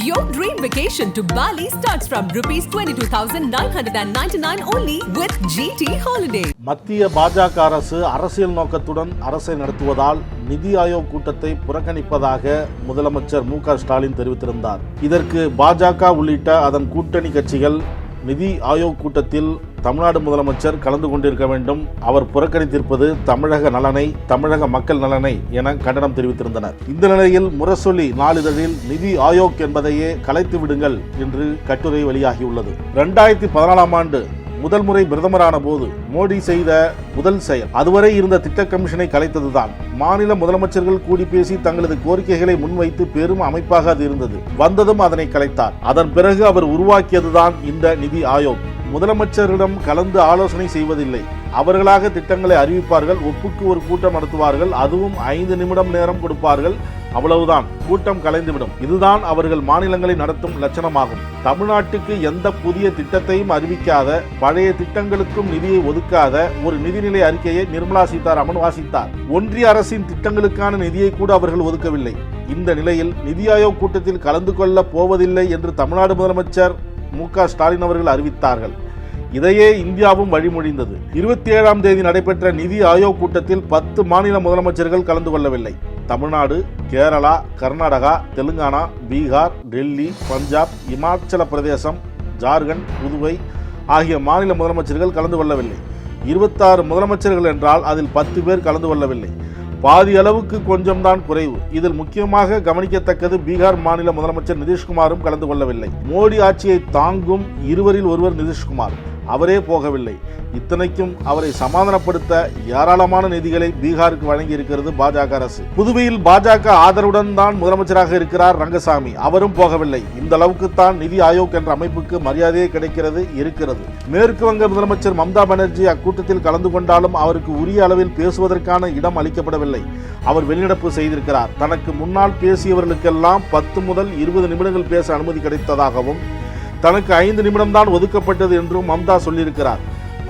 Your dream vacation to Bali starts from ₹22,999 only with GT Holiday. மத்திய பாஜக அரசு அரசியல் நோக்கத்துடன் அரசை நடத்துவதால் நிதி ஆயோக் கூட்டத்தை புறக்கணிப்பதாக முதலமைச்சர் மு.க. ஸ்டாலின் தெரிவித்திருந்தார். இதற்கு பாஜக உள்ளிட்ட அதன் கூட்டணி கட்சிகள் நிதி ஆயோக் கூட்டத்தில் தமிழ்நாடு முதலமைச்சர் கலந்து கொண்டிருக்க வேண்டும், அவர் புறக்கணித்திருப்பது தமிழக நலனை, தமிழக மக்கள் நலனை என கண்டனம் தெரிவித்திருந்தனர். இந்த நிலையில் முரசொலி நாளிதழில் நிதி ஆயோக் என்பதையே கலைத்து விடுங்கள் என்று கட்டுரை வெளியாகியுள்ளது. 2014ஆம் ஆண்டு முதல் முறை பிரதமரான போது மோடி செய்த முதல் செயல் அதுவரை இருந்த திட்ட கமிஷனை கலைத்ததுதான். மாநில முதலமைச்சர்கள் கூடி பேசி தங்களது கோரிக்கைகளை முன்வைத்து பெரும் அமைப்பாக அது இருந்தது. வந்ததும் அதனை கலைத்தார். அதன் பிறகு அவர் உருவாக்கியதுதான் இந்த நிதி ஆயோக். முதலமைச்சரிடம் கலந்து ஆலோசனை செய்வதில்லை, அவர்களாக திட்டங்களை அறிவிப்பார்கள், ஒப்புக்கு ஒரு கூட்டம் நடத்துவார்கள், அதுவும் 5 நிமிடம் நேரம் கொடுப்பார்கள், அவ்வளவுதான், கூட்டம் கலைந்துவிடும். இதுதான் அவர்கள் மாநிலங்களை நடத்தும் லட்சணமாகும். தமிழ்நாட்டுக்கு எந்த புதிய திட்டத்தையும் அறிவிக்காத, பழைய திட்டங்களுக்கும் நிதியை ஒதுக்காத ஒரு நிதிநிலை அறிக்கையை நிர்மலா சீதாராமன் வாசித்தார். ஒன்றிய அரசின் திட்டங்களுக்கான நிதியை கூட அவர்கள் ஒதுக்கவில்லை. இந்த நிலையில் நிதி ஆயோக் கூட்டத்தில் கலந்து கொள்ள போவதில்லை என்று தமிழ்நாடு முதலமைச்சர் மு.க. ஸ்டாலின் அவர்கள் அறிவித்தார்கள். இதையே இந்தியாவும் வழிமொழிந்தது. 27ஆம் தேதி நடைபெற்ற நிதி ஆயோக் கூட்டத்தில் 10 மாநில முதலமைச்சர்கள் கலந்து கொள்ளவில்லை. தமிழ்நாடு, கேரளா, கர்நாடகா, தெலுங்கானா, பீகார், டெல்லி, பஞ்சாப், இமாச்சல பிரதேசம், ஜார்க்கண்ட், புதுவை ஆகிய மாநில முதலமைச்சர்கள் கலந்து கொள்ளவில்லை. 26 முதலமைச்சர்கள் என்றால் அதில் 10 பேர் கலந்து கொள்ளவில்லை. பாதி அளவுக்கு கொஞ்சம்தான் குறைவு. இதில் முக்கியமாக கவனிக்கத்தக்கது பீகார் மாநில முதலமைச்சர் நிதிஷ்குமாரும் கலந்து கொள்ளவில்லை. மோடி ஆட்சியை தாங்கும் இருவரில் ஒருவர் நிதிஷ்குமார், அவரே போகவில்லை. இத்தனைக்கும் அவரை சமாதானப்படுத்த ஏராளமான நிதிகளை பீகாருக்கு வழங்கி இருக்கிறது பாஜக அரசு. புதுவையில் பாஜக ஆதரவுடன் தான் முதலமைச்சராக இருக்கிறார் ரங்கசாமி, அவரும் போகவில்லை. இந்த அளவுக்கு தான் நிதி ஆயோக் என்ற அமைப்புக்கு மரியாதையே இருக்கிறது. மேற்கு வங்க முதலமைச்சர் மம்தா பானர்ஜி அக்கூட்டத்தில் கலந்து கொண்டாலும் அவருக்கு உரிய அளவில் பேசுவதற்கான இடம் அளிக்கப்படவில்லை. அவர் வெளிநடப்பு செய்திருக்கிறார். தனக்கு முன்னால் பேசியவர்களுக்கெல்லாம் 10 முதல் 20 நிமிடங்கள் பேச அனுமதி கிடைத்ததாகவும், தனக்கு 5 நிமிடம்தான் ஒதுக்கப்பட்டது என்றும் மம்தா சொல்லியிருக்கிறார்.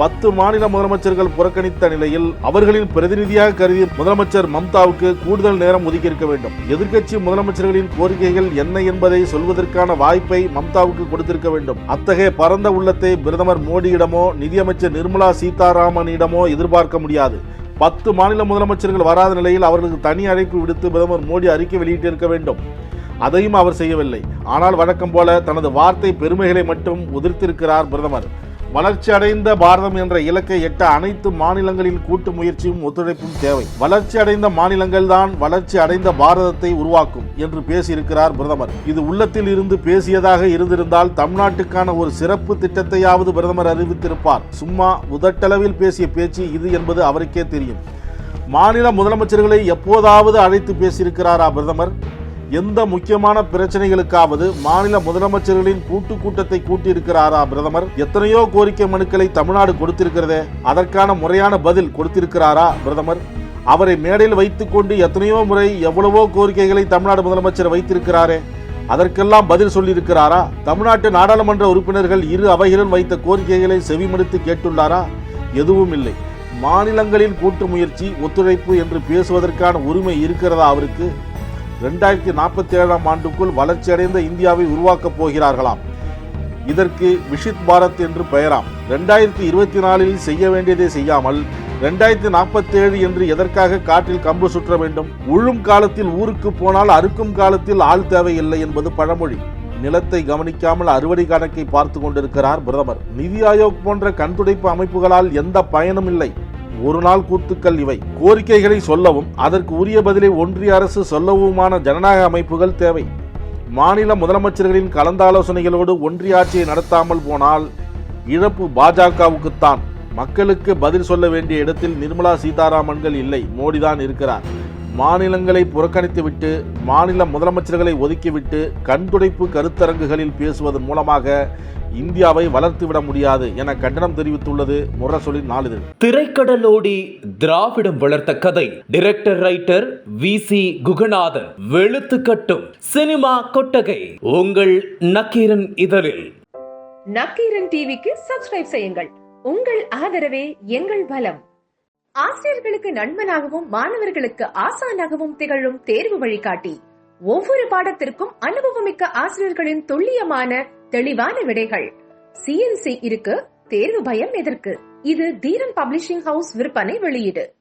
10 மாநில முதலமைச்சர்கள் புறக்கணித்த நிலையில் அவர்களின் பிரதிநிதியாக கருதிய முதலமைச்சர் மம்தாவுக்கு கூடுதல் நேரம் ஒதுக்கியிருக்க வேண்டும். எதிர்க்கட்சி முதலமைச்சர்களின் கோரிக்கைகள் என்ன என்பதை சொல்வதற்கான வாய்ப்பை மம்தாவுக்கு கொடுத்திருக்க வேண்டும். அத்தகைய பரந்த உள்ளத்தை பிரதமர் மோடியிடமோ நிதியமைச்சர் நிர்மலா சீதாராமனிடமோ எதிர்பார்க்க முடியாது. 10 மாநில முதலமைச்சர்கள் வராத நிலையில் அவர்களுக்கு தனி அழைப்பு விடுத்து பிரதமர் மோடி அறிக்கை வெளியிட்டிருக்க வேண்டும். அதையும் அவர் செய்யவில்லை. ஆனால் வழக்கம் போல தனது வார்த்தை பெருமைகளை மட்டும் உதிர்த்திருக்கிறார் பிரதமர். வளர்ச்சி அடைந்த பாரதம் என்ற இலக்கை எட்ட அனைத்து மாநிலங்களின் கூட்டு முயற்சியும் ஒத்துழைப்பும் தேவை. வளர்ச்சி அடைந்த மாநிலங்கள் தான் வளர்ச்சி அடைந்த பாரதத்தை உருவாக்கும் என்று பேசியிருக்கிறார் பிரதமர். இது உள்ளத்தில் இருந்து பேசியதாக இருந்திருந்தால் தமிழ்நாட்டுக்கான ஒரு சிறப்பு திட்டத்தையாவது பிரதமர் அறிவித்திருப்பார். சும்மா உதட்டளவில் பேசிய பேச்சு இது என்பது அவருக்கே தெரியும். மாநில முதலமைச்சர்களை எப்போதாவது அழைத்து பேசியிருக்கிறாரா பிரதமர்? எந்த முக்கியமான பிரச்சனைகளுக்காவது மாநில முதலமைச்சர்களின் கூட்டத்தை கூட்டியிருக்கிறாரா பிரதமர்? எத்தனையோ கோரிக்கை மனுக்களை தமிழ்நாடு கொடுத்திருக்கிறதே, அதற்கான முறையான பதில் கொடுத்திருக்கிறாரா பிரதமர்? அவரை மேடையில் வைத்துக் கொண்டு எத்தனையோ முறை எவ்வளவோ கோரிக்கைகளை தமிழ்நாடு முதலமைச்சர் வைத்திருக்கிறாரே, அதற்கெல்லாம் பதில் சொல்லியிருக்கிறாரா? தமிழ்நாட்டு நாடாளுமன்ற உறுப்பினர்கள் 2 அவைகளில் வைத்த கோரிக்கைகளை செவிமடுத்து கேட்டுள்ளாரா? எதுவும் இல்லை. மாநிலங்களின் கூட்டு முயற்சி, ஒத்துழைப்பு என்று பேசுவதற்கான உரிமை இருக்கிறதா அவருக்கு? 2047ஆம் ஆண்டுக்குள் வளர்ச்சியடைந்த இந்தியாவை உருவாக்கப் போகிறார்களாம். இதற்கு விஷித் பாரத் என்று பெயராம். 2024இல் செய்ய வேண்டியதை செய்யாமல் 2047 என்று எதற்காக காற்றில் கம்பு சுற்ற வேண்டும்? உழும் காலத்தில் ஊருக்கு போனால் அறுக்கும் காலத்தில் ஆள் தேவையில்லை என்பது பழமொழி. நிலத்தை கவனிக்காமல் அறுவடை கணக்கை பார்த்து கொண்டிருக்கிறார் பிரதமர். நிதி ஆயோக் போன்ற கண்துடைப்பு அமைப்புகளால் எந்த பயனும் இல்லை. ஒரு நாள் கூத்துக்கள் இவை. கோரிக்கைகளை சொல்லவும் அதற்கு உரிய பதிலை ஒன்றிய அரசு சொல்லவுமான ஜனநாயக அமைப்புகள் தேவை. மாநில முதலமைச்சர்களின் கலந்தாலோசனைகளோடு ஒன்றிய ஆட்சியை நடத்தாமல் போனால் இழப்பு பாஜகவுக்குத்தான். மக்களுக்கு பதில் சொல்ல வேண்டிய இடத்தில் நிர்மலா சீதாராமன்கள் இல்லை, மோடிதான் இருக்கிறார். மாநிலங்களை புறக்கணித்துவிட்டு மாநில முதலமைச்சர்களை ஒதுக்கிவிட்டு கண்துடைப்பு கருத்தரங்குகளில் பேசுவதன் மூலமாக இந்தியாவை வளர்த்துவிட முடியாது என கண்டனம் தெரிவித்துள்ளது முரசொலி நாளிதழ். திரைக்கடலோடி திராவிடம் வளர்த்த கதை டைரக்டர் ரைட்டர் வி.சி. குகநாதன். வெளுத்து கட்டும் சினிமா கொட்டகை உங்கள் நக்கீரன் இதழில். நக்கீரன் டிவிக்கு சப்ஸ்கிரைப் செய்யுங்கள். உங்கள் ஆதரவே எங்கள் பலம். ஆசிரியர்களுக்கு நண்பனாகவும் மாணவர்களுக்கு ஆசானாகவும் திகழும் தேர்வு வழிகாட்டி ஒவ்வொரு பாடத்திற்கும் அனுபவமிக்க ஆசிரியர்களின் துல்லியமான தெளிவான விடைகள். CNC இருக்கு, தேர்வு பயம் எதற்கு? இது தீரன் பப்ளிஷிங் ஹவுஸ் விற்பனை வெளியீடு.